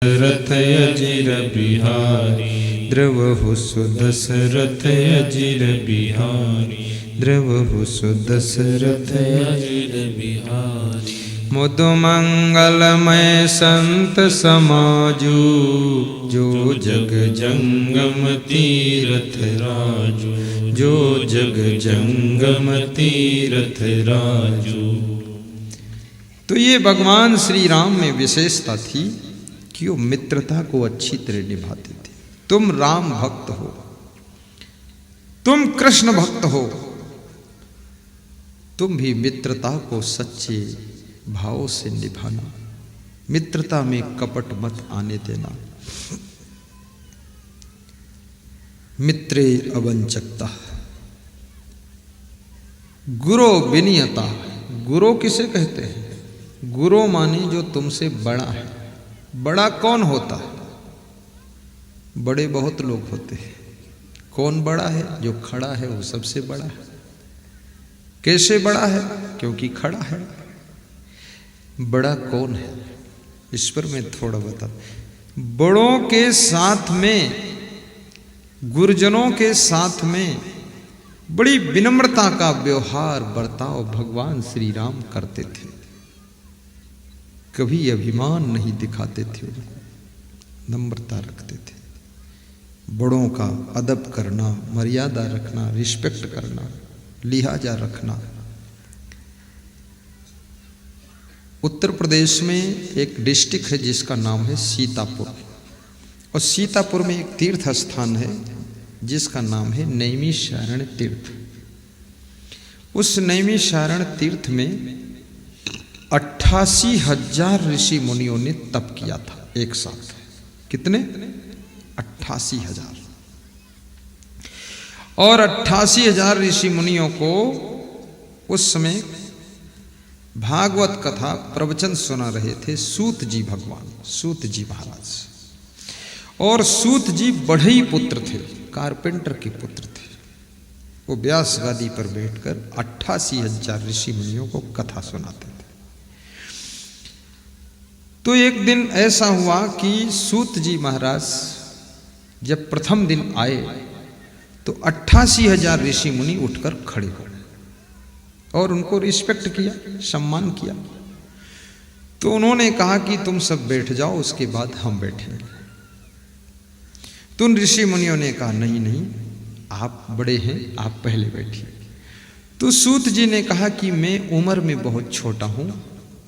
दशरथ अजिर बिहारी द्रवहु सुदशरथ अजिर बिहारी द्रवहु सुदशरथ अजिर बिहारी। मुद मंगलमय संत समाजू जो जग जंगम तीरथ राजू जो जग जंगम तीरथ राजू। तो ये भगवान श्री राम में विशेषता थी कि वो मित्रता को अच्छी तरह निभाते थे। तुम राम भक्त हो, तुम कृष्ण भक्त हो, तुम भी मित्रता को सच्चे भाव से निभाना, मित्रता में कपट मत आने देना। मित्रे अवंचकता, गुरो विनियता। गुरु किसे कहते हैं? गुरु माने जो तुमसे बड़ा है। बड़ा कौन होता है? बड़े बहुत लोग होते हैं। कौन बड़ा है? जो खड़ा है वो सबसे बड़ा है। कैसे बड़ा है? क्योंकि खड़ा है। बड़ा कौन है? इस पर मैं थोड़ा बता। बड़ों के साथ में, गुरुजनों के साथ में बड़ी विनम्रता का व्यवहार बर्ताव भगवान श्री राम करते थे। कभी अभिमान नहीं दिखाते थे, उनको नम्रता रखते थे। बड़ों का अदब करना, मर्यादा रखना, रिस्पेक्ट करना, लिहाजा रखना। उत्तर प्रदेश में एक डिस्ट्रिक्ट है जिसका नाम है सीतापुर, और सीतापुर में एक तीर्थ स्थान है जिसका नाम है नैमिषारण्य तीर्थ। उस नैमिषारण्य तीर्थ में 88,000 ऋषि मुनियों ने तप किया था एक साथ। कितने? 88,000। और 88,000 ऋषि मुनियों को उस समय भागवत कथा प्रवचन सुना रहे थे सूत जी भगवान, सूत जी महाराज। और सूत जी बढ़ई पुत्र थे, कारपेंटर के पुत्र थे। वो व्यास गादी पर बैठकर 88,000 ऋषि मुनियों को कथा सुनाते थे। तो एक दिन ऐसा हुआ कि सूत जी महाराज जब प्रथम दिन आए तो 88,000 ऋषि मुनि उठकर खड़े हो गए और उनको रिस्पेक्ट किया, सम्मान किया। तो उन्होंने कहा कि तुम सब बैठ जाओ, उसके बाद हम बैठेंगे। तो उन ऋषि मुनियों ने कहा नहीं नहीं, आप बड़े हैं, आप पहले बैठिए। तो सूत जी ने कहा कि मैं उम्र में बहुत छोटा हूं,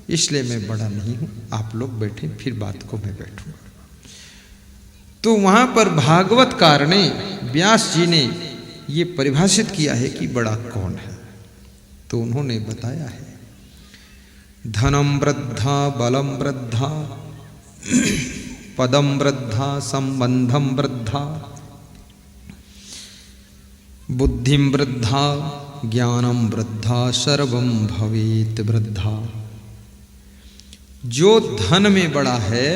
इसलिए मैं बड़ा नहीं हूं, आप लोग बैठे, फिर बात को मैं बैठूंगा। तो वहां पर भागवतकार ने, व्यास जी ने ये परिभाषित किया है कि बड़ा कौन है। तो उन्होंने बताया है धनम वृद्धा, बलम वृद्धा, पदम वृद्धा, संबंधम वृद्धा, बुद्धिम वृद्धा, ज्ञानम वृद्धा, सर्वम भवेत वृद्धा। जो धन में बड़ा है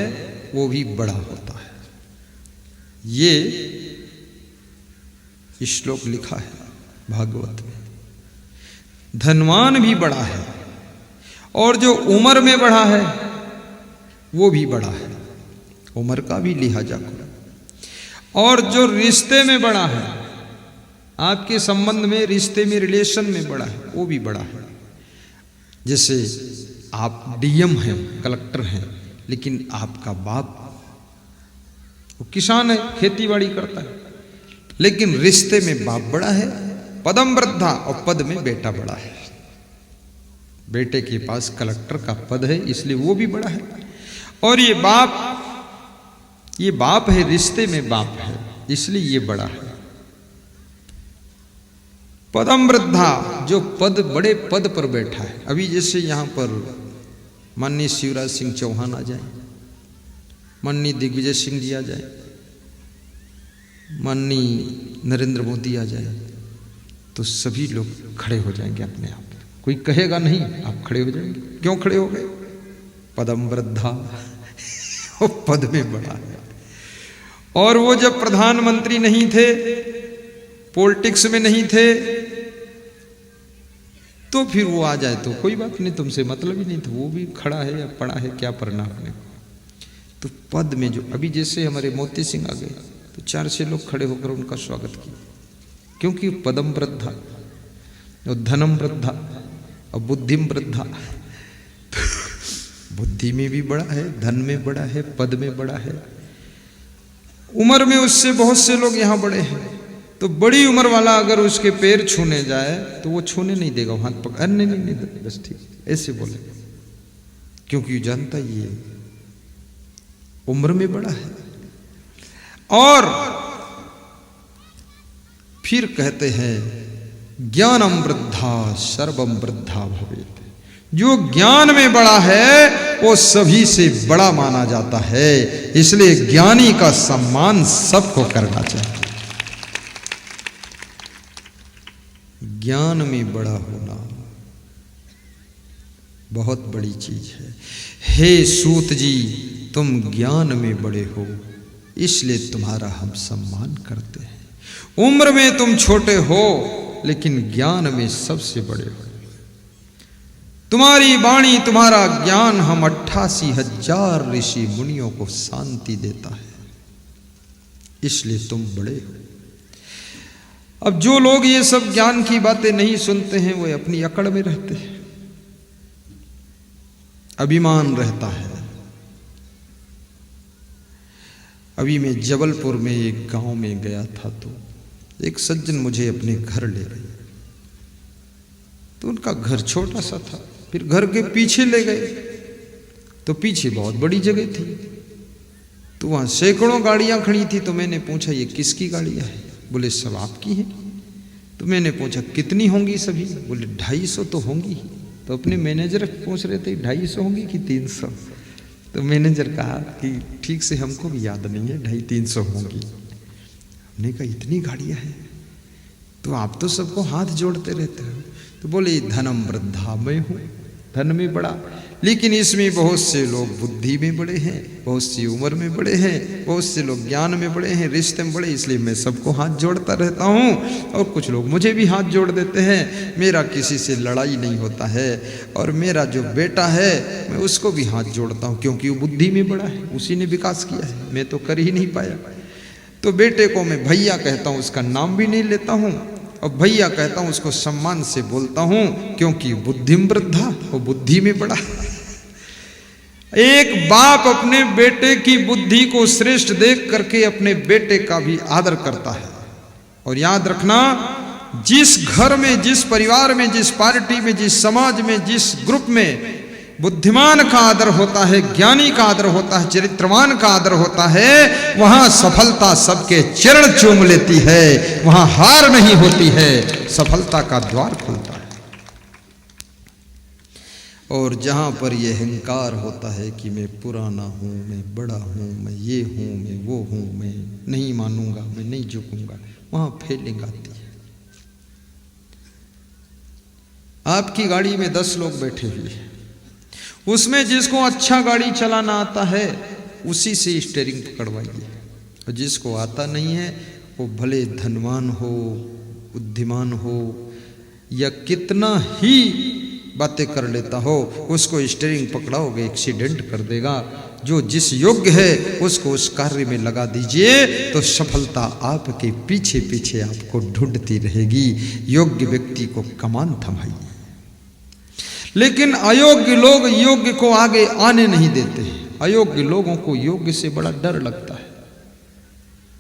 वो भी बड़ा होता है। ये श्लोक लिखा है भागवत में। धनवान भी बड़ा है और जो उम्र में बड़ा है वो भी बड़ा है। उम्र का भी लिहाजा करो। और जो रिश्ते में बड़ा है, आपके संबंध में, रिश्ते में, रिलेशन में बड़ा है, वो भी बड़ा है। जैसे आप डीएम हैं, कलेक्टर हैं, लेकिन आपका बाप वो किसान है, खेती बाड़ी करता है, लेकिन रिश्ते में बाप बड़ा है। पदम वृद्धा, और पद में बेटा बड़ा है। बेटे के पास कलेक्टर का पद है, इसलिए वो भी बड़ा है। और ये बाप है, रिश्ते में बाप है, इसलिए ये बड़ा है। पदम वृद्धा, जो पद, बड़े पद पर बैठा है। अभी जैसे यहां पर माननीय शिवराज सिंह चौहान आ जाए, माननीय दिग्विजय सिंह जी आ जाए, माननीय नरेंद्र मोदी आ जाए, तो सभी लोग खड़े हो जाएंगे अपने आप। कोई कहेगा नहीं, आप खड़े हो जाएंगे। क्यों खड़े हो गए? पदम वृद्धा, वो पद में बड़ा है। और वो जब प्रधानमंत्री नहीं थे, पॉलिटिक्स में नहीं थे, तो फिर वो आ जाए तो कोई बात नहीं, तुमसे मतलब ही नहीं था। वो भी खड़ा है या पड़ा है, क्या पढ़ना अपने को। तो पद में जो अभी जैसे हमारे मोती सिंह आ गए तो 4-6 लोग खड़े होकर उनका स्वागत किया, क्योंकि पदम वृद्धा और धनम वृद्धा और बुद्धिम वृद्धा। बुद्धि में भी बड़ा है, धन में बड़ा है, पद में बड़ा है, उम्र में उससे बहुत से लोग यहाँ बड़े हैं। तो बड़ी उम्र वाला अगर उसके पैर छूने जाए तो वो छूने नहीं देगा, हाथ पकड़ नहीं, बस ठीक ऐसे बोले, क्योंकि जानता ही है उम्र में बड़ा है। और फिर कहते हैं ज्ञानम वृद्धा सर्वम वृद्धा भवेत्। जो ज्ञान में बड़ा है वो सभी से बड़ा माना जाता है, इसलिए ज्ञानी का सम्मान सबको करना चाहिए। ज्ञान में बड़ा होना बहुत बड़ी चीज है। हे सूत जी, तुम ज्ञान में बड़े हो, इसलिए तुम्हारा हम सम्मान करते हैं। उम्र में तुम छोटे हो लेकिन ज्ञान में सबसे बड़े हो। तुम्हारी वाणी, तुम्हारा ज्ञान हम 88,000 ऋषि मुनियों को शांति देता है, इसलिए तुम बड़े हो। अब जो लोग ये सब ज्ञान की बातें नहीं सुनते हैं वो अपनी अकड़ में रहते हैं, अभिमान रहता है। अभी मैं जबलपुर में एक गांव में गया था तो एक सज्जन मुझे अपने घर ले गए। तो उनका घर छोटा सा था, फिर घर के पीछे ले गए तो पीछे बहुत बड़ी जगह थी, तो वहां सैकड़ों गाड़ियां खड़ी थी। तो मैंने पूछा ये किसकी गाड़ियां हैं? बोले सब आपकी हैं। तो मैंने पूछा कितनी होंगी सभी? बोले 250 तो होंगी। तो अपने मैनेजर पूछ रहे थे 250 होंगी कि 300? तो मैनेजर कहा कि ठीक से हमको भी याद नहीं है, 250-300 होंगी। हमने कहा इतनी गाड़ियां हैं तो आप तो सबको हाथ जोड़ते रहते हो। तो बोले धनम वृद्धा, मैं हूँ धन में बड़ा, लेकिन इसमें बहुत से लोग बुद्धि में बड़े हैं, बहुत सी उम्र में बड़े हैं, बहुत से लोग ज्ञान में बड़े हैं, रिश्ते में बड़े, इसलिए मैं सबको हाथ जोड़ता रहता हूँ। और कुछ लोग मुझे भी हाथ जोड़ देते हैं। मेरा किसी से लड़ाई नहीं होता है। और मेरा जो बेटा है मैं उसको भी हाथ जोड़ता हूँ, क्योंकि वो बुद्धि में बड़ा है, उसी ने विकास किया है, मैं तो कर ही नहीं पाया। तो बेटे को मैं भैया कहता हूँ, उसका नाम भी नहीं लेता हूँ, और भैया कहता हूँ, उसको सम्मान से बोलता हूँ, क्योंकि बुद्धिम वृद्धा, वो बुद्धि में बड़ा। एक बाप अपने बेटे की बुद्धि को श्रेष्ठ देख करके अपने बेटे का भी आदर करता है। और याद रखना, जिस घर में, जिस परिवार में, जिस पार्टी में, जिस समाज में, जिस ग्रुप में बुद्धिमान का आदर होता है, ज्ञानी का आदर होता है, चरित्रवान का आदर होता है, वहां सफलता सबके चरण चूम लेती है, वहां हार नहीं होती है, सफलता का द्वार खुलता है। और जहां पर यह अहंकार होता है कि मैं पुराना हूं, मैं बड़ा हूं, मैं ये हूं, मैं वो हूं, मैं नहीं मानूंगा, मैं नहीं झुकूंगा, वहां फीलिंग आती है। आपकी गाड़ी में 10 लोग बैठे हुए हैं, उसमें जिसको अच्छा गाड़ी चलाना आता है उसी से स्टीयरिंग पकड़वाइए, और जिसको आता नहीं है वो भले धनवान हो, बुद्धिमान हो, या कितना ही बातें कर लेता हो, उसको स्टीयरिंग पकड़ाओगे एक्सीडेंट कर देगा। जो जिस योग्य है उसको उस कार्य में लगा दीजिए तो सफलता आपके पीछे पीछे आपको ढूंढती रहेगी। योग्य व्यक्ति को कमान थमाइए। लेकिन अयोग्य लोग योग्य को आगे आने नहीं देते। अयोग्य लोगों को योग्य से बड़ा डर लगता है।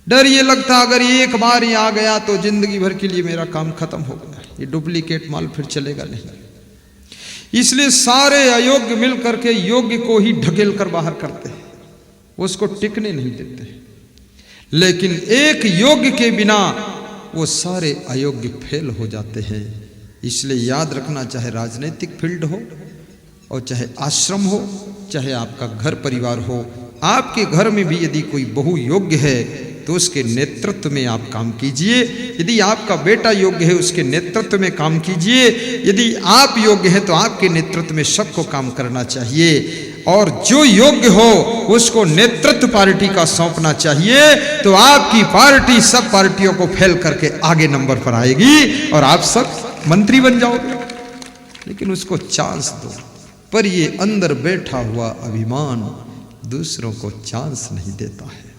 डर ये लगता अगर ये एक बार ही आ गया तो जिंदगी भर के लिए मेरा काम खत्म हो गया, ये डुप्लीकेट माल फिर चलेगा नहीं। इसलिए सारे अयोग्य मिल करके योग्य को ही ढकेल कर बाहर करते हैं, उसको टिकने नहीं देते। लेकिन एक योग्य के बिना वो सारे अयोग्य फेल हो जाते हैं। इसलिए याद रखना, चाहे राजनीतिक फील्ड हो और चाहे आश्रम हो, चाहे आपका घर परिवार हो, आपके घर में भी यदि कोई बहु योग्य है तो उसके नेतृत्व में आप काम कीजिए। यदि आपका बेटा योग्य है उसके नेतृत्व में काम कीजिए। यदि आप योग्य हैं तो आपके नेतृत्व में सबको काम करना चाहिए। और जो योग्य हो उसको नेतृत्व पार्टी का सौंपना चाहिए, तो आपकी पार्टी सब पार्टियों को फेल करके आगे नंबर पर आएगी और आप सब मंत्री बन जाओगे। लेकिन उसको चांस दो। पर ये अंदर बैठा हुआ अभिमान, दूसरों को चांस नहीं देता है।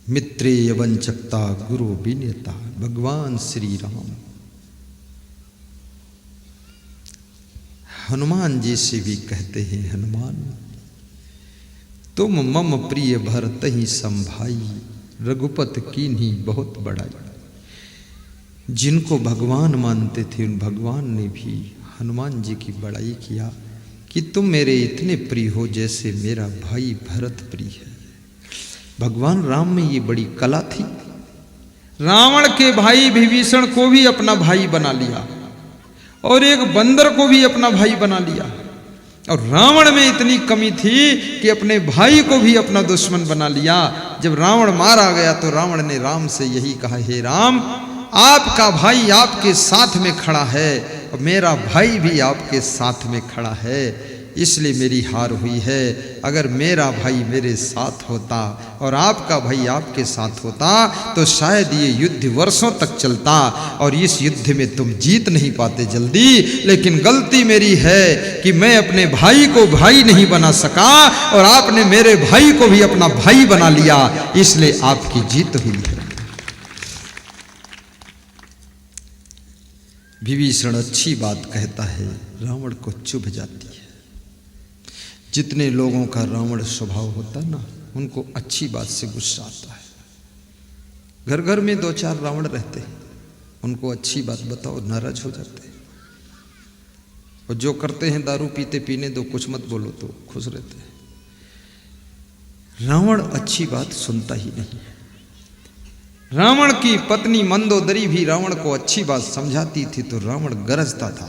मित्रेय वंचकता गुरु विनीयता, भगवान श्री राम हनुमान जी से भी कहते हैं, हनुमान तुम मम प्रिय भरत ही संभाई, रघुपत कीन्ही बहुत बड़ाई। जिनको भगवान मानते थे उन भगवान ने भी हनुमान जी की बड़ाई किया कि तुम मेरे इतने प्रिय हो जैसे मेरा भाई भरत प्रिय है। भगवान राम में ये बड़ी कला थी। रावण के भाई विभीषण को भी अपना भाई बना लिया और एक बंदर को भी अपना भाई बना लिया, और रावण में इतनी कमी थी कि अपने भाई को भी अपना दुश्मन बना लिया। जब रावण मारा गया तो रावण ने राम से यही कहा, हे राम आपका भाई आपके साथ में खड़ा है और मेरा भाई भी आपके साथ में खड़ा है, इसलिए मेरी हार हुई है। अगर मेरा भाई मेरे साथ होता और आपका भाई आपके साथ होता तो शायद ये युद्ध वर्षों तक चलता और इस युद्ध में तुम जीत नहीं पाते जल्दी। लेकिन गलती मेरी है कि मैं अपने भाई को भाई नहीं बना सका और आपने मेरे भाई को भी अपना भाई बना लिया, इसलिए आपकी जीत हुई है। विभीषण अच्छी बात कहता है, रावण को चुभ जाती है। जितने लोगों का रावण स्वभाव होता ना, उनको अच्छी बात से गुस्सा आता है। घर घर में 2-4 रावण रहते हैं, उनको अच्छी बात बताओ नाराज हो जाते हैं, और जो करते हैं दारू पीते पीने दो, कुछ मत बोलो तो खुश रहते हैं। रावण अच्छी बात सुनता ही नहीं है। रावण की पत्नी मंदोदरी भी रावण को अच्छी बात समझाती थी तो रावण गरजता था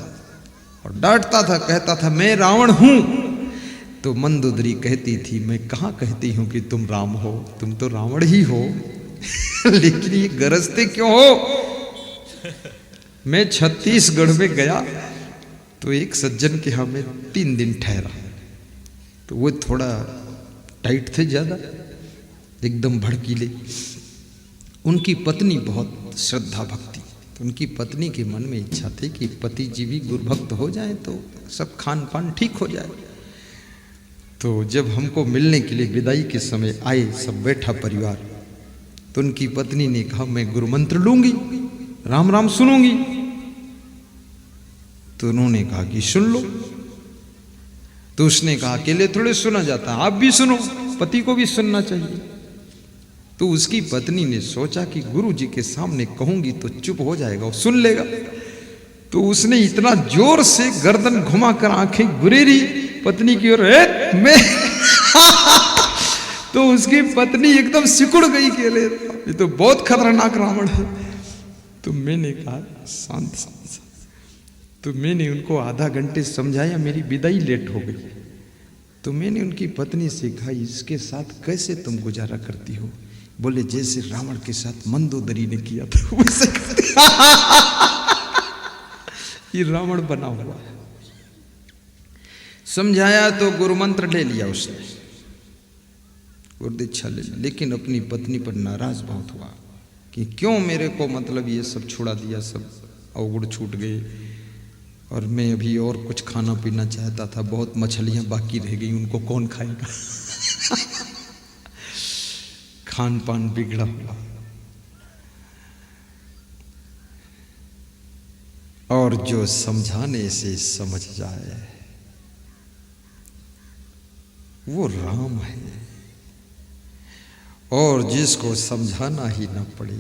और डांटता था, कहता था मैं रावण हूं। तो मंदोदरी कहती थी, मैं कहाँ कहती हूं कि तुम राम हो, तुम तो रावण ही हो। लेकिन ये गरजते क्यों हो? मैं छत्तीसगढ़ में गया तो एक सज्जन के यहाँ में 3 दिन ठहरा, तो वो थोड़ा टाइट थे, ज्यादा एकदम भड़कीले। उनकी पत्नी बहुत श्रद्धा भक्ति, तो उनकी पत्नी के मन में इच्छा थी कि पति जी भी गुरुभक्त हो जाए तो सब खान पान ठीक हो जाए। तो जब हमको मिलने के लिए विदाई के समय आए, सब बैठा परिवार, तो उनकी पत्नी ने कहा मैं गुरु मंत्र लूंगी, राम राम सुनूंगी। तो उन्होंने कहा कि सुन लो। तो उसने कहा अकेले थोड़े सुना जाता, आप भी सुनो, पति को भी सुनना चाहिए। तो उसकी पत्नी ने सोचा कि गुरु जी के सामने कहूंगी तो चुप हो जाएगा और सुन लेगा। तो उसने इतना जोर से गर्दन घुमाकर आंखें गुरेरी पत्नी की ओर, मैं तो उसकी पत्नी एकदम सिकुड़ गई कि ये तो बहुत खतरनाक रावण है। तो मैंने कहा शांत शांत। तो मैंने उनको आधा घंटे समझाया, मेरी विदाई लेट हो गई। तो मैंने उनकी पत्नी से कहा इसके साथ कैसे तुम गुजारा करती हो? बोले जैसे रावण के साथ मंदोदरी ने किया था वैसे ये रावण बना हुआ है। समझाया तो गुरु मंत्र ले लिया उसने, गुरुदीक्षा ले ली, लेकिन अपनी पत्नी पर नाराज बहुत हुआ कि क्यों मेरे को मतलब ये सब छुड़ा दिया, सब अवगुण छूट गए और मैं अभी और कुछ खाना पीना चाहता था, बहुत मछलियां बाकी रह गई, उनको कौन खाएगा? खान पान बिगड़ा हुआ। और जो समझाने से समझ जाए वो राम है, और जिसको समझाना ही ना पड़े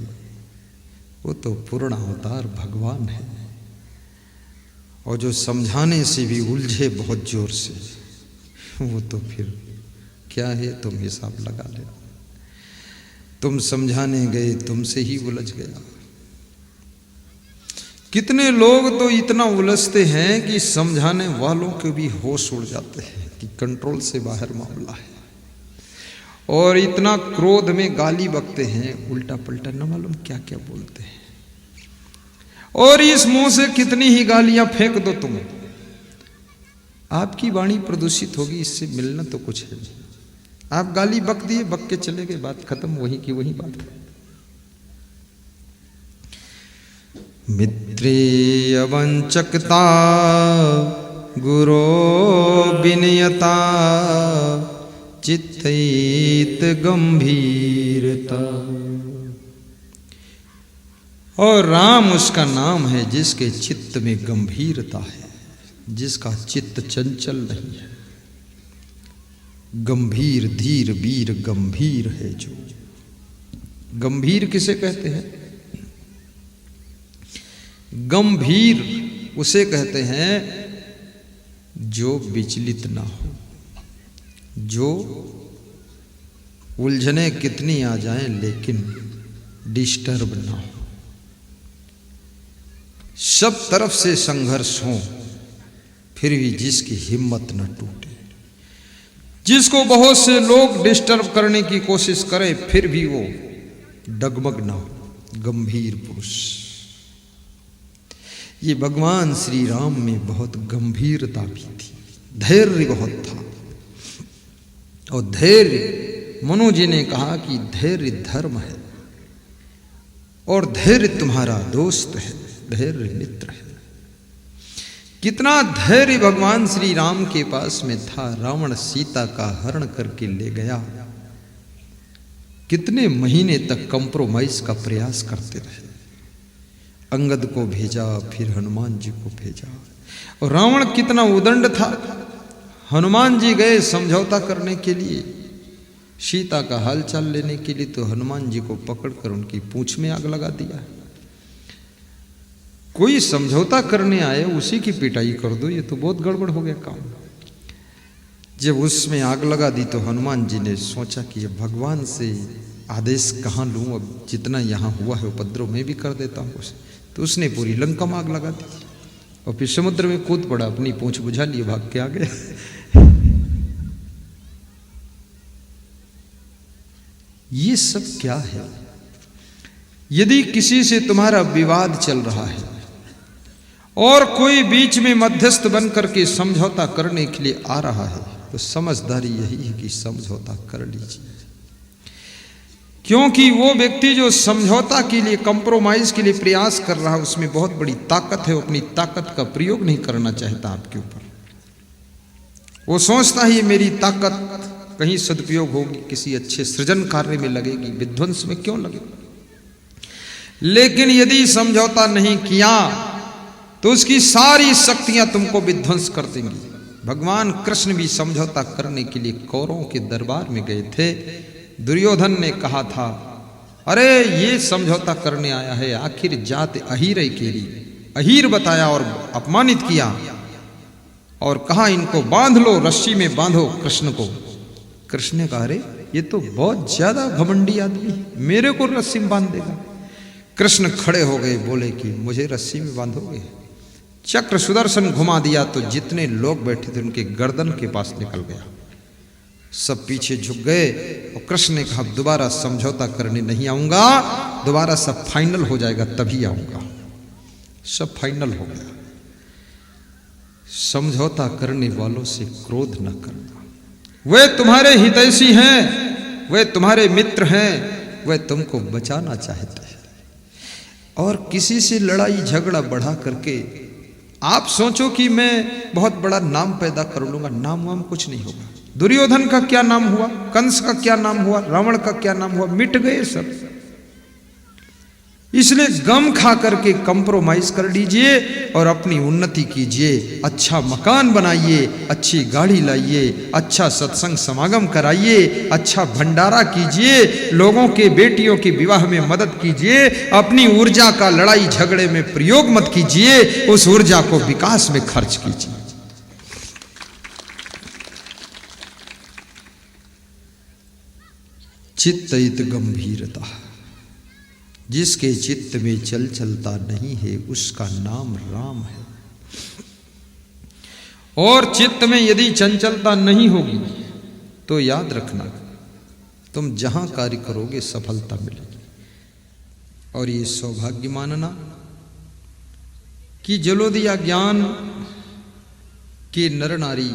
वो तो पूर्ण अवतार भगवान है। और जो समझाने से भी उलझे बहुत जोर से, वो तो फिर क्या है, तुम हिसाब लगा ले। तुम समझाने गए, तुमसे ही उलझ गया। कितने लोग तो इतना उलझते हैं कि समझाने वालों के भी होश उड़ जाते हैं कि कंट्रोल से बाहर मामला है, और इतना क्रोध में गाली बकते हैं, उल्टा पलटा न मालूम क्या क्या बोलते हैं। और इस मुंह से कितनी ही गालियां फेंक दो तुम, आपकी वाणी प्रदूषित होगी, इससे मिलना तो कुछ है नहीं। आप गाली बक दिए, बक के चले गए, बात खत्म, वही की वही बात है। मित्रे अवंचकता गुरो विनयता चित्तैत गंभीरता। और राम उसका नाम है जिसके चित्त में गंभीरता है, जिसका चित्त चंचल नहीं है। गंभीर धीर वीर गंभीर है जो। गंभीर किसे कहते हैं? गंभीर उसे कहते हैं जो विचलित ना हो, जो उलझने कितनी आ जाएं लेकिन डिस्टर्ब ना हो, सब तरफ से संघर्ष हो फिर भी जिसकी हिम्मत न टूटे, जिसको बहुत से लोग डिस्टर्ब करने की कोशिश करें फिर भी वो डगमग ना हो। गंभीर पुरुष। ये भगवान श्री राम में बहुत गंभीरता भी थी, धैर्य बहुत था। और धैर्य, मनु जी ने कहा कि धैर्य धर्म है और धैर्य तुम्हारा दोस्त है, धैर्य मित्र है। कितना धैर्य भगवान श्री राम के पास में था। रावण सीता का हरण करके ले गया, कितने महीने तक कंप्रोमाइज का प्रयास करते रहे। अंगद को भेजा, फिर हनुमान जी को भेजा। और रावण कितना उदंड था। हनुमान जी गए समझौता करने के लिए, सीता का हालचाल लेने के लिए, तो हनुमान जी को पकड़कर उनकी पूंछ में आग लगा दिया। कोई समझौता करने आए उसी की पिटाई कर दो, ये तो बहुत गड़बड़ हो गया काम। जब उसमें आग लगा दी तो हनुमान जी ने सोचा कि ये भगवान से आदेश कहाँ लूँ, अब जितना यहाँ हुआ है उपद्रव मैं भी कर देता हूँ उसे। तो उसने पूरी लंका में आग लगा दी और फिर समुद्र में कूद पड़ा, अपनी पूंछ बुझा लिए, भाग के आ गया। ये सब क्या है? यदि किसी से तुम्हारा विवाद चल रहा है और कोई बीच में मध्यस्थ बन करके समझौता करने के लिए आ रहा है, तो समझदारी यही है कि समझौता कर लीजिए। क्योंकि वो व्यक्ति जो समझौता के लिए, कंप्रोमाइज के लिए प्रयास कर रहा है, उसमें बहुत बड़ी ताकत है। वो अपनी ताकत का प्रयोग नहीं करना चाहता आपके ऊपर। वो सोचता है ये मेरी ताकत कहीं सदुपयोग होगी, किसी अच्छे सृजन कार्य में लगेगी, विध्वंस में क्यों लगेगी। लेकिन यदि समझौता नहीं किया तो उसकी सारी शक्तियां तुमको विध्वंस कर देंगी। भगवान कृष्ण भी समझौता करने के लिए कौरवों के दरबार में गए थे। दुर्योधन ने कहा था, अरे ये समझौता करने आया है, आखिर जात अहीर केरी, अहीर बताया और अपमानित किया और कहा इनको बांध लो, रस्सी में बांधो कृष्ण को। कृष्ण ने कहा, अरे ये तो बहुत ज्यादा घमंडी आदमी है, मेरे को रस्सी में बांध देगा। कृष्ण खड़े हो गए, बोले कि मुझे रस्सी में बांधोगे? चक्र सुदर्शन घुमा दिया तो जितने लोग बैठे थे उनके गर्दन के पास निकल गया। सब पीछे झुक गए और कृष्ण ने कहा, दोबारा समझौता करने नहीं आऊंगा, दोबारा सब फाइनल हो जाएगा तभी आऊंगा। सब फाइनल हो गया। समझौता करने वालों से क्रोध न करना। वे तुम्हारे हितैषी हैं, वे तुम्हारे मित्र हैं, वे तुमको बचाना चाहते हैं। और किसी से लड़ाई झगड़ा बढ़ा करके आप सोचो कि मैं बहुत बड़ा नाम पैदा कर लूंगा, नाम वाम कुछ नहीं होगा। दुर्योधन का क्या नाम हुआ, कंस का क्या नाम हुआ, रावण का क्या नाम हुआ, मिट गए सब। इसलिए गम खा करके कंप्रोमाइज कर लीजिए और अपनी उन्नति कीजिए। अच्छा मकान बनाइए, अच्छी गाड़ी लाइए, अच्छा सत्संग समागम कराइए, अच्छा भंडारा कीजिए, लोगों के बेटियों के विवाह में मदद कीजिए। अपनी ऊर्जा का लड़ाई झगड़े में प्रयोग मत कीजिए, उस ऊर्जा को विकास में खर्च कीजिए। चित्तैत गंभीरता, जिसके चित्त में चल चलता नहीं है उसका नाम राम है। और चित्त में यदि चंचलता नहीं होगी तो याद रखना, तुम जहां कार्य करोगे सफलता मिलेगी। और ये सौभाग्य मानना कि जलोदिया ज्ञान के नर नारी,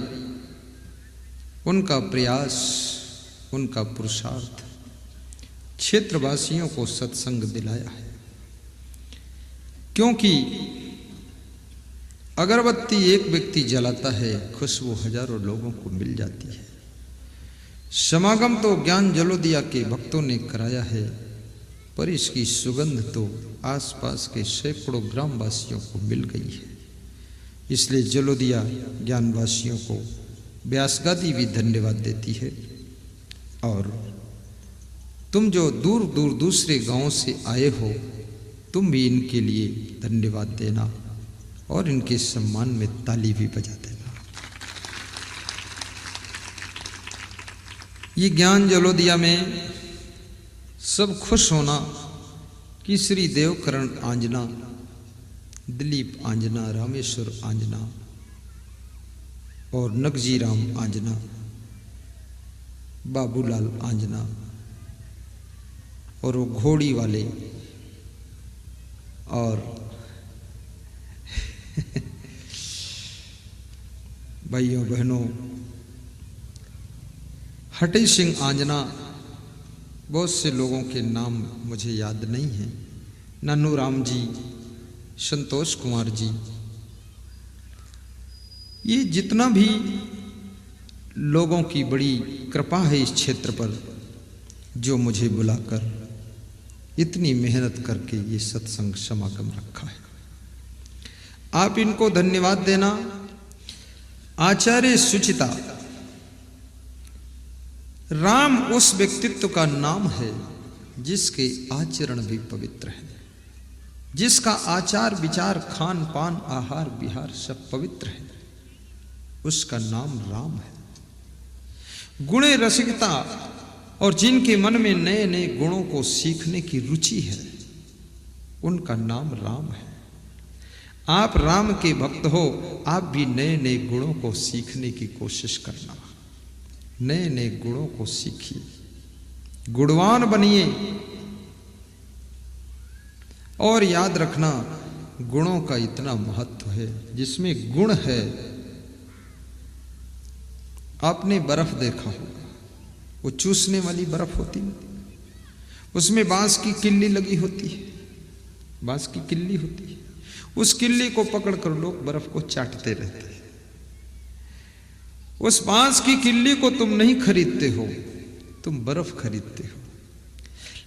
उनका प्रयास, उनका पुरुषार्थ क्षेत्रवासियों को सत्संग दिलाया है। क्योंकि अगरबत्ती एक व्यक्ति जलाता है, खुशबू हजारों लोगों को मिल जाती है। समागम तो ज्ञान जलोदिया के भक्तों ने कराया है, पर इसकी सुगंध तो आसपास के सैकड़ों ग्रामवासियों को मिल गई है। इसलिए जलोदिया ज्ञानवासियों को व्यासगादी भी धन्यवाद देती है। और तुम जो दूर दूर दूसरे गांवों से आए हो, तुम भी इनके लिए धन्यवाद देना और इनके सम्मान में ताली भी बजा देना। ये ज्ञान जलोदिया में सब खुश होना कि श्री देवकरण आंजना, दिलीप आंजना, रामेश्वर आंजना और नगजीराम आंजना, बाबूलाल आंजना और वो घोड़ी वाले और भाइयों बहनों, हटे सिंह आंजना, बहुत से लोगों के नाम मुझे याद नहीं हैं, नानू राम जी, संतोष कुमार जी, ये जितना भी लोगों की बड़ी कृपा है इस क्षेत्र पर, जो मुझे बुलाकर इतनी मेहनत करके ये सत्संग समागम रखा है, आप इनको धन्यवाद देना। आचार्य सुचिता, राम उस व्यक्तित्व का नाम है जिसके आचरण भी पवित्र है, जिसका आचार विचार खान पान आहार विहार सब पवित्र है, उसका नाम राम है। गुणे रसिकता और जिनके मन में नए नए गुणों को सीखने की रुचि है, उनका नाम राम है। आप राम के भक्त हो, आप भी नए नए गुणों को सीखने की कोशिश करना, नए नए गुणों को सीखिए, गुणवान बनिए। और याद रखना, गुणों का इतना महत्व है, जिसमें गुण है। आपने बर्फ देखा होगा, वो चूसने वाली बर्फ होती है, उसमें बांस की किल्ली लगी होती है, बांस की किल्ली होती है, उस किल्ली को पकड़कर लोग बर्फ को चाटते रहते हैं। उस बांस की किल्ली को तुम नहीं खरीदते हो, तुम बर्फ खरीदते हो,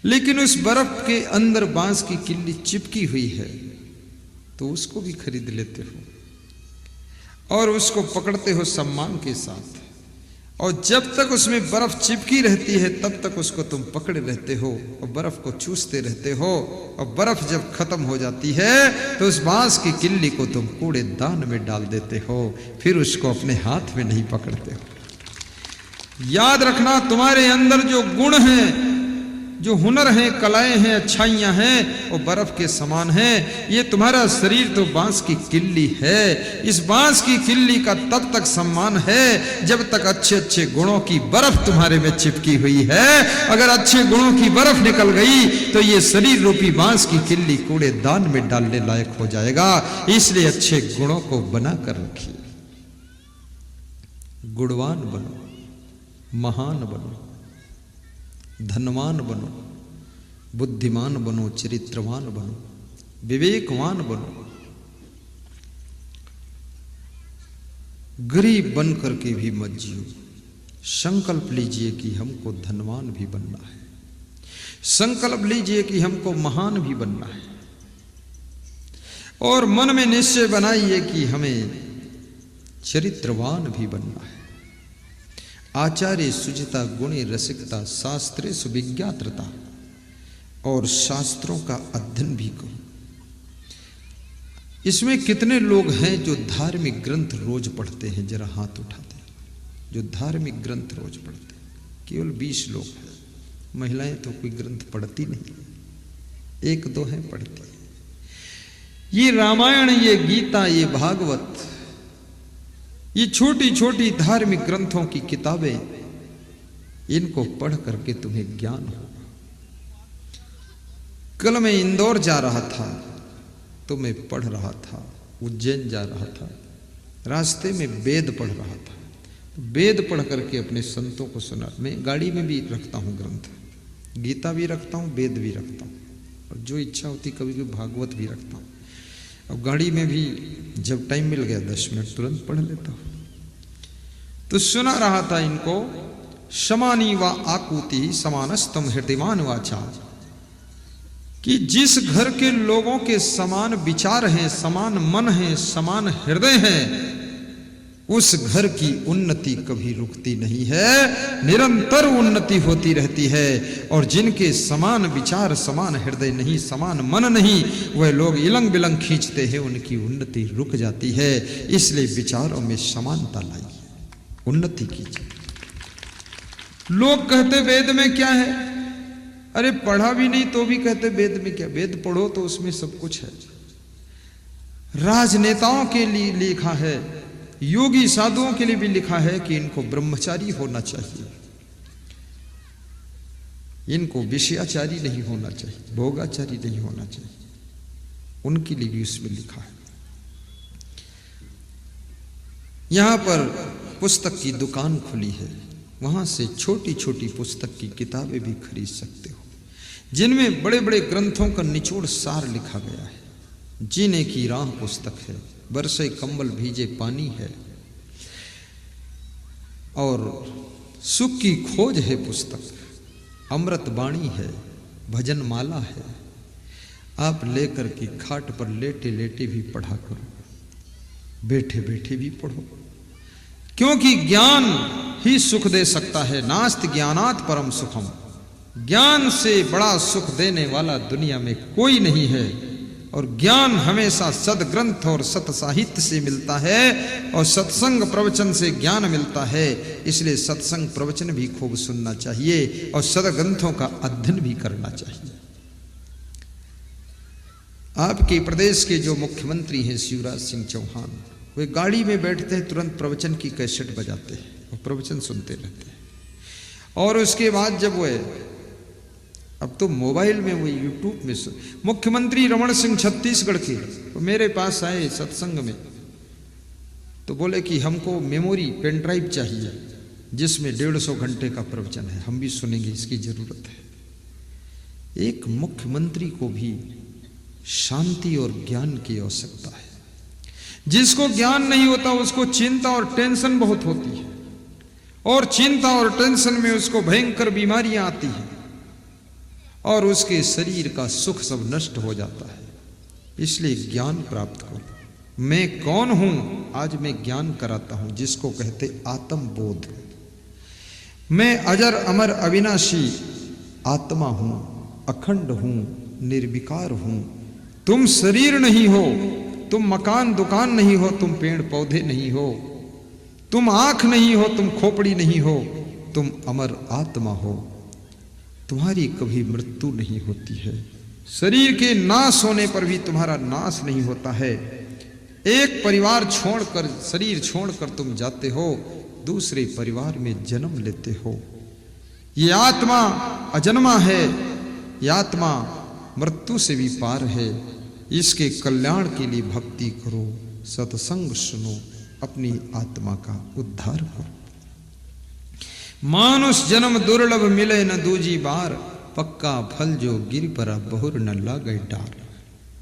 लेकिन उस बर्फ के अंदर बांस की किल्ली चिपकी हुई है, तो उसको भी खरीद लेते हो और उसको पकड़ते हो सम्मान के साथ। और जब तक उसमें बर्फ चिपकी रहती है, तब तक उसको तुम पकड़े रहते हो और बर्फ को चूसते रहते हो। और बर्फ जब खत्म हो जाती है, तो उस बांस की किल्ली को तुम कूड़ेदान में डाल देते हो, फिर उसको अपने हाथ में नहीं पकड़ते हो। याद रखना, तुम्हारे अंदर जो गुण हैं, जो हुनर हैं, कलाएं हैं, अच्छाइयां हैं, वो बर्फ के समान हैं। ये तुम्हारा शरीर तो बांस की किल्ली है। इस बांस की किल्ली का तब तक सम्मान है जब तक अच्छे अच्छे गुणों की बर्फ तुम्हारे में चिपकी हुई है। अगर अच्छे गुणों की बर्फ निकल गई तो ये शरीर रूपी बांस की किल्ली कूड़ेदान में डालने लायक हो जाएगा। इसलिए अच्छे गुणों को बना कर रखिए, गुणवान बनो, महान बनो, धनवान बनो, बुद्धिमान बनो, चरित्रवान बनो, विवेकवान बनो। गरीब बन करके भी मत जियो। संकल्प लीजिए कि हमको धनवान भी बनना है, संकल्प लीजिए कि हमको महान भी बनना है, और मन में निश्चय बनाइए कि हमें चरित्रवान भी बनना है। आचार्य सुचिता, गुणे रसिकता, शास्त्रे सुविज्ञात्रता, और शास्त्रों का अध्ययन भी करो। इसमें कितने लोग हैं जो धार्मिक ग्रंथ रोज पढ़ते हैं? जरा हाथ उठाते हैं जो धार्मिक ग्रंथ रोज पढ़ते हैं। केवल 20 लोग हैं। महिलाएं तो कोई ग्रंथ पढ़ती नहीं, एक दो हैं पढ़ती है। ये रामायण, ये गीता, ये भागवत, ये छोटी छोटी धार्मिक ग्रंथों की किताबें, इनको पढ़ करके तुम्हें ज्ञान होगा। कल मैं इंदौर जा रहा था तो मैं पढ़ रहा था, उज्जैन जा रहा था, रास्ते में वेद पढ़ रहा था। वेद पढ़ करके अपने संतों को सुना। मैं गाड़ी में भी रखता हूँ ग्रंथ, गीता भी रखता हूँ, वेद भी रखता हूँ, और जो इच्छा होती कभी कभी भागवत भी रखता हूँ। अब गाड़ी में भी जब टाइम मिल गया 10 मिनट तुरंत पढ़ लेता हूं। तो सुना रहा था इनको, समानी व आकुति समानस्तम हृदयमान वाचा, कि जिस घर के लोगों के समान विचार हैं, समान मन है, समान हृदय है, उस घर की उन्नति कभी रुकती नहीं है, निरंतर उन्नति होती रहती है। और जिनके समान विचार, समान हृदय नहीं, समान मन नहीं, वह लोग इलंग बिलंग खींचते हैं, उनकी उन्नति रुक जाती है। इसलिए विचारों में समानता लाइए, उन्नति कीजिए। लोग कहते वेद में क्या है, अरे पढ़ा भी नहीं तो भी कहते वेद में क्या, वेद पढ़ो तो उसमें सब कुछ है। राजनेताओं के लिए लिखा है, योगी साधुओं के लिए भी लिखा है कि इनको ब्रह्मचारी होना चाहिए, इनको विषयाचारी नहीं होना चाहिए, भोगाचारी नहीं होना चाहिए, उनके लिए भी उसमें लिखा है। यहां पर पुस्तक की दुकान खुली है, वहां से छोटी छोटी पुस्तक की किताबें भी खरीद सकते हो, जिनमें बड़े बड़े ग्रंथों का निचोड़ सार लिखा गया है। जीने की राह पुस्तक है, बरसे कंबल भीजे पानी है, और सुख की खोज है पुस्तक, अमृत बाणी है, भजन माला है। आप लेकर के खाट पर लेटे लेटे भी पढ़ा करो, बैठे बैठे भी पढ़ो, क्योंकि ज्ञान ही सुख दे सकता है। नास्ति ज्ञानात् परम सुखम, ज्ञान से बड़ा सुख देने वाला दुनिया में कोई नहीं है। और ज्ञान हमेशा सदग्रंथ और सत साहित्य से मिलता है, और सत्संग प्रवचन से ज्ञान मिलता है। इसलिए सत्संग प्रवचन भी खूब सुनना चाहिए और सदग्रंथों का अध्ययन भी करना चाहिए। आपके प्रदेश के जो मुख्यमंत्री हैं शिवराज सिंह चौहान, वे गाड़ी में बैठते हैं, तुरंत प्रवचन की कैसेट बजाते हैं और प्रवचन सुनते रहते हैं। और उसके बाद जब वे, अब तो मोबाइल में, वो यूट्यूब में मुख्यमंत्री रमन सिंह छत्तीसगढ़ के तो मेरे पास आए सत्संग में, तो बोले कि हमको मेमोरी पेन ड्राइव चाहिए जिसमें 150 घंटे का प्रवचन है, हम भी सुनेंगे, इसकी जरूरत है। एक मुख्यमंत्री को भी शांति और ज्ञान की आवश्यकता है। जिसको ज्ञान नहीं होता उसको चिंता और टेंशन बहुत होती है, और चिंता और टेंशन में उसको भयंकर बीमारियां आती हैं, और उसके शरीर का सुख सब नष्ट हो जाता है। इसलिए ज्ञान प्राप्त करो। मैं कौन हूं, आज मैं ज्ञान कराता हूं, जिसको कहते आत्म बोध। मैं अजर अमर अविनाशी आत्मा हूं, अखंड हूं, निर्विकार हूं। तुम शरीर नहीं हो, तुम मकान दुकान नहीं हो, तुम पेड़ पौधे नहीं हो, तुम आंख नहीं हो, तुम खोपड़ी नहीं हो, तुम अमर आत्मा हो। तुम्हारी कभी मृत्यु नहीं होती है। शरीर के नाश होने पर भी तुम्हारा नाश नहीं होता है। एक परिवार छोड़कर, शरीर छोड़कर तुम जाते हो, दूसरे परिवार में जन्म लेते हो। ये आत्मा अजन्मा है, ये आत्मा मृत्यु से भी पार है। इसके कल्याण के लिए भक्ति करो, सत्संग सुनो, अपनी आत्मा का उद्धार करो। मानुष जन्म दुर्लभ मिले न दूजी बार, पक्का फल जो गिर परा बहुर न लागे डार।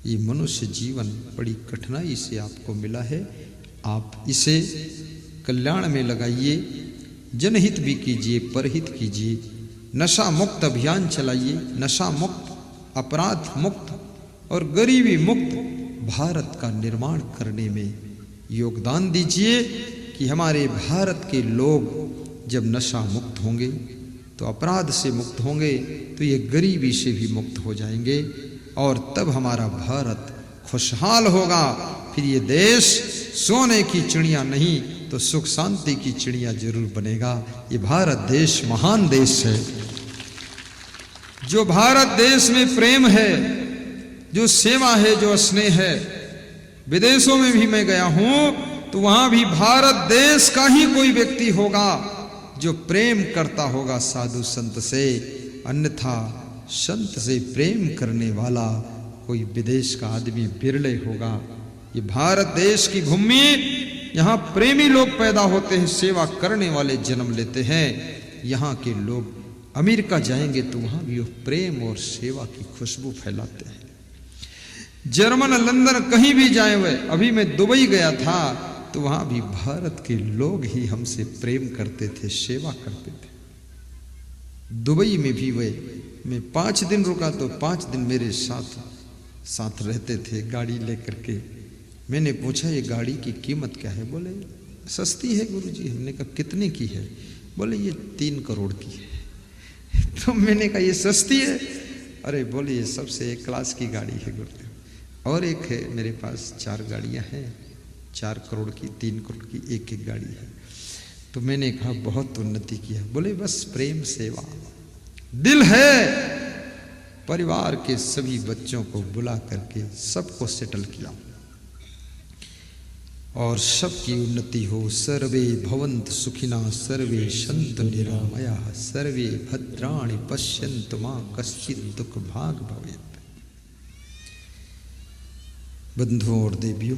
ये मनुष्य जीवन बड़ी कठिनाई से आपको मिला है, आप इसे कल्याण में लगाइए। जनहित भी कीजिए, परहित कीजिए, नशा मुक्त अभियान चलाइए, नशा मुक्त, अपराध मुक्त और गरीबी मुक्त भारत का निर्माण करने में योगदान दीजिए, कि हमारे भारत के लोग जब नशा मुक्त होंगे तो अपराध से मुक्त होंगे, तो ये गरीबी से भी मुक्त हो जाएंगे, और तब हमारा भारत खुशहाल होगा। फिर ये देश सोने की चिड़िया नहीं तो सुख शांति की चिड़िया जरूर बनेगा। ये भारत देश महान देश है। जो भारत देश में प्रेम है, जो सेवा है, जो स्नेह है, विदेशों में भी मैं गया हूं तो वहां भी भारत देश का ही कोई व्यक्ति होगा जो प्रेम करता होगा साधु संत से, अन्यथा संत से प्रेम करने वाला कोई विदेश का आदमी बिरले होगा। ये भारत देश की भूमि, यहाँ प्रेमी लोग पैदा होते हैं, सेवा करने वाले जन्म लेते हैं। यहाँ के लोग अमेरिका जाएंगे तो वहां भी वो प्रेम और सेवा की खुशबू फैलाते हैं। जर्मन, लंदन, कहीं भी जाए हुए। अभी मैं दुबई गया था तो वहां भी भारत के लोग ही हमसे प्रेम करते थे, सेवा करते थे। दुबई में भी वे, मैं 5 दिन रुका तो 5 दिन मेरे साथ रहते थे गाड़ी लेकर के। मैंने पूछा ये गाड़ी की कीमत क्या है? बोले सस्ती है गुरुजी। हमने कहा कितने की है? बोले ये 3 करोड़ की है। तो मैंने कहा ये सस्ती है? अरे बोले ये सबसे एक क्लास की गाड़ी है गुरुदेव। और एक है मेरे पास, 4 गाड़ियां हैं, 4 करोड़ की, 3 करोड़ की, एक गाड़ी है। तो मैंने कहा बहुत उन्नति किया। बोले बस प्रेम सेवा, दिल है। परिवार के सभी बच्चों को बुला करके सबको सेटल किया और सबकी उन्नति हो। सर्वे भवन्तु सुखिना, सर्वे सन्तु निरामयाः, सर्वे भद्राणि पश्यन्तु मा कश्चित् दुःख भाग् भवेत्। बंधुओं और देवियों,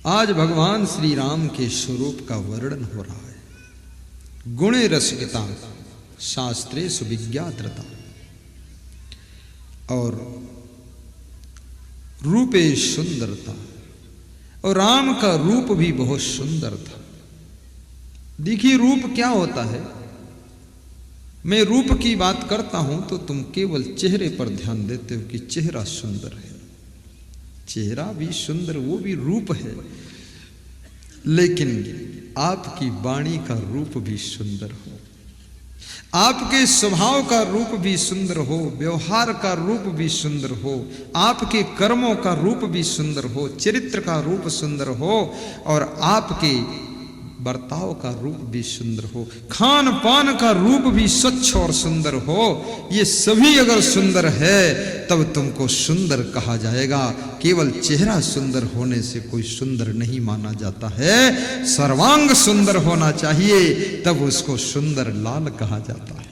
आज भगवान श्री राम के स्वरूप का वर्णन हो रहा है। गुणे रसिकता, शास्त्रे सुविज्ञात्रता, और रूपे सुंदरता। और राम का रूप भी बहुत सुंदर था। देखिए रूप क्या होता है। मैं रूप की बात करता हूं तो तुम केवल चेहरे पर ध्यान देते हो कि चेहरा सुंदर है। चेहरा भी सुंदर, वो भी रूप है। लेकिन आपकी वाणी का रूप भी सुंदर हो, आपके स्वभाव का रूप भी सुंदर हो, व्यवहार का रूप भी सुंदर हो, आपके कर्मों का रूप भी सुंदर हो, चरित्र का रूप सुंदर हो, और आपके बर्ताव का रूप भी सुंदर हो, खान पान का रूप भी स्वच्छ और सुंदर हो। ये सभी अगर सुंदर है तब तुमको सुंदर कहा जाएगा। केवल चेहरा सुंदर होने से कोई सुंदर नहीं माना जाता है। सर्वांग सुंदर होना चाहिए, तब उसको सुंदर लाल कहा जाता है।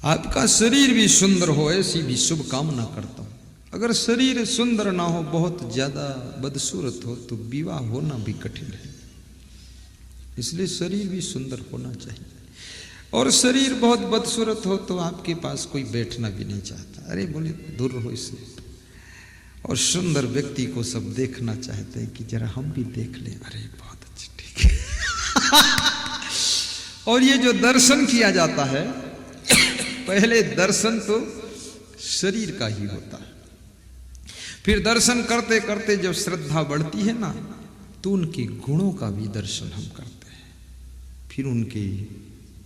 आपका शरीर भी सुंदर हो, ऐसी भी शुभ कामना करता हूं। अगर शरीर सुंदर ना हो, बहुत ज्यादा बदसूरत हो, तो विवाह होना भी कठिन है। इसलिए शरीर भी सुंदर होना चाहिए। और शरीर बहुत बदसूरत हो तो आपके पास कोई बैठना भी नहीं चाहता। अरे बोले दूर रहो इससे। और सुंदर व्यक्ति को सब देखना चाहते हैं कि जरा हम भी देख लें। अरे बहुत अच्छी, ठीक है। और ये जो दर्शन किया जाता है, पहले दर्शन तो शरीर का ही होता है। फिर दर्शन करते करते जब श्रद्धा बढ़ती है ना, तो उनके गुणों का भी दर्शन हम करते हैं। फिर उनके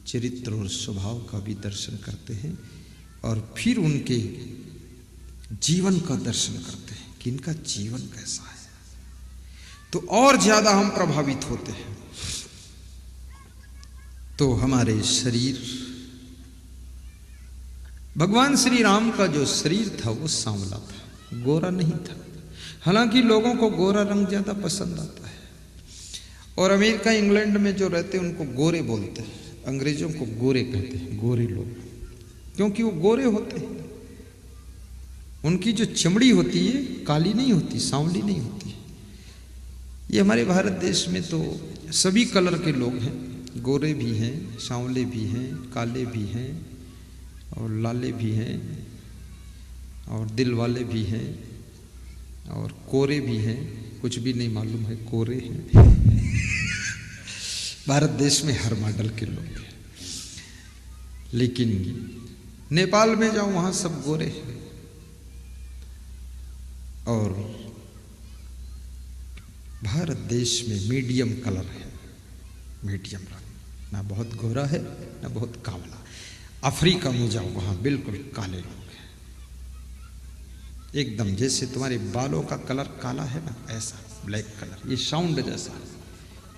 चरित्र और स्वभाव का भी दर्शन करते हैं, और फिर उनके जीवन का दर्शन करते हैं कि इनका जीवन कैसा है। तो और ज्यादा हम प्रभावित होते हैं। तो हमारे शरीर, भगवान श्री राम का जो शरीर था वो सांवला था, गोरा नहीं था। हालांकि लोगों को गोरा रंग ज्यादा पसंद आता है। और अमेरिका इंग्लैंड में जो रहते हैं उनको गोरे बोलते हैं, अंग्रेजों को गोरे कहते हैं, गोरे लोग, क्योंकि वो गोरे होते हैं। उनकी जो चमड़ी होती है काली नहीं होती, सांवली नहीं होती। ये हमारे भारत देश में तो सभी कलर के लोग हैं, गोरे भी हैं, सांवले भी हैं, काले भी हैं, और लाले भी हैं, और दिल वाले भी हैं, और कोरे भी हैं। कुछ भी नहीं मालूम है, कोरे हैं। भारत देश में हर मॉडल के लोग हैं। लेकिन नेपाल में जाओ, वहां सब गोरे हैं। और भारत देश में मीडियम कलर है, मीडियम रंग, ना बहुत गोरा है ना बहुत काला। अफ्रीका में जाओ, वहां बिल्कुल काले लोग हैं, एकदम जैसे तुम्हारे बालों का कलर काला है ना, ऐसा ब्लैक कलर। ये साउंड जैसा,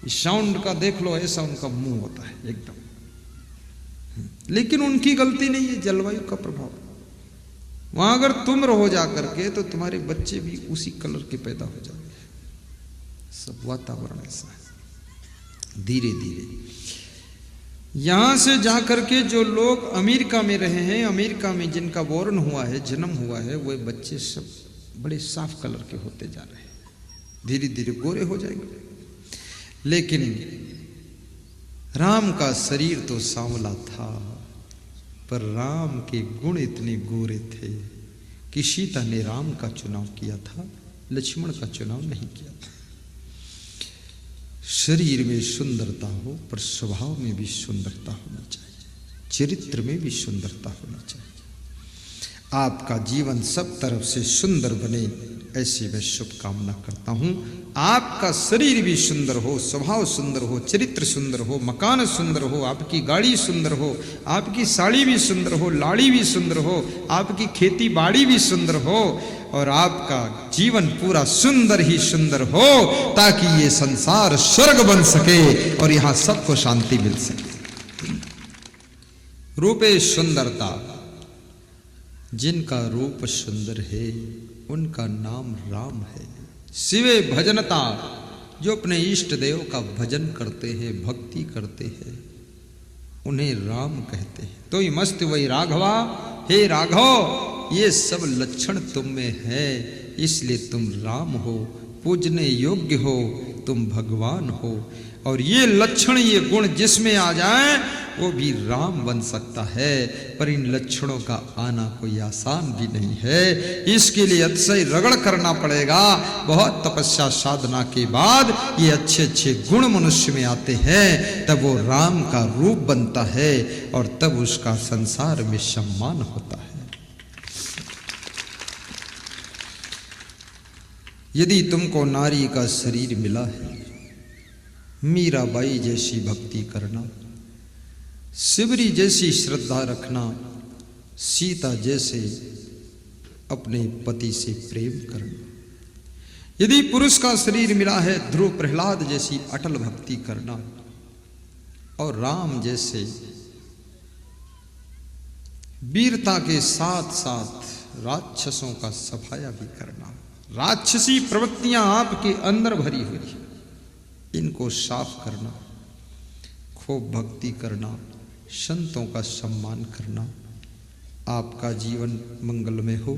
इस साउंड का देख लो, ऐसा उनका मुंह होता है एकदम। लेकिन उनकी गलती नहीं है, जलवायु का प्रभाव। वहां अगर तुम रहो जा करके तो तुम्हारे बच्चे भी उसी कलर के पैदा हो जाएंगे। सब वातावरण ऐसा है। धीरे धीरे यहां से जाकर के जो लोग अमेरिका में रहे हैं, अमेरिका में जिनका बोर्न हुआ है, जन्म हुआ है, वो बच्चे सब बड़े साफ कलर के होते जा रहे हैं। धीरे धीरे गोरे हो जाएंगे। लेकिन राम का शरीर तो सांवला था, पर राम के गुण इतने गोरे थे कि सीता ने राम का चुनाव किया था, लक्ष्मण का चुनाव नहीं किया था। शरीर में सुंदरता हो पर स्वभाव में भी सुंदरता होनी चाहिए, चरित्र में भी सुंदरता होनी चाहिए। आपका जीवन सब तरफ से सुंदर बने, ऐसी मैं शुभकामना करता हूँ। आपका शरीर भी सुंदर हो, स्वभाव सुंदर हो, चरित्र सुंदर हो, मकान सुंदर हो, आपकी गाड़ी सुंदर हो, आपकी साड़ी भी सुंदर हो, लाड़ी भी सुंदर हो, आपकी खेती बाड़ी भी सुंदर हो, और आपका जीवन पूरा सुंदर ही सुंदर हो, ताकि ये संसार स्वर्ग बन सके और यहाँ सबको शांति मिल सके। रूपे सुंदरता, जिनका रूप सुंदर है उनका नाम राम है। शिवे भजनता, जो अपने इष्ट देव का भजन करते हैं, भक्ति करते हैं, उन्हें राम कहते हैं। तो ही मस्त वही राघवा, हे राघव, ये सब लक्षण तुम में है, इसलिए तुम राम हो, पूजने योग्य हो, तुम भगवान हो। और ये लक्षण, ये गुण जिसमें आ जाए वो भी राम बन सकता है, पर इन लक्षणों का आना कोई आसान भी नहीं है। इसके लिए अतिशय रगड़ करना पड़ेगा। बहुत तपस्या साधना के बाद ये अच्छे अच्छे गुण मनुष्य में आते हैं, तब वो राम का रूप बनता है और तब उसका संसार में सम्मान होता है। यदि तुमको नारी का शरीर मिला है, मीराबाई जैसी भक्ति करना, शिवरी जैसी श्रद्धा रखना, सीता जैसे अपने पति से प्रेम करना। यदि पुरुष का शरीर मिला है, ध्रुव प्रहलाद जैसी अटल भक्ति करना, और राम जैसे वीरता के साथ साथ राक्षसों का सफाया भी करना। राक्षसी प्रवृत्तियां आपके अंदर भरी हुई, इनको साफ करना, खूब भक्ति करना, संतों का सम्मान करना। आपका जीवन मंगलमय हो।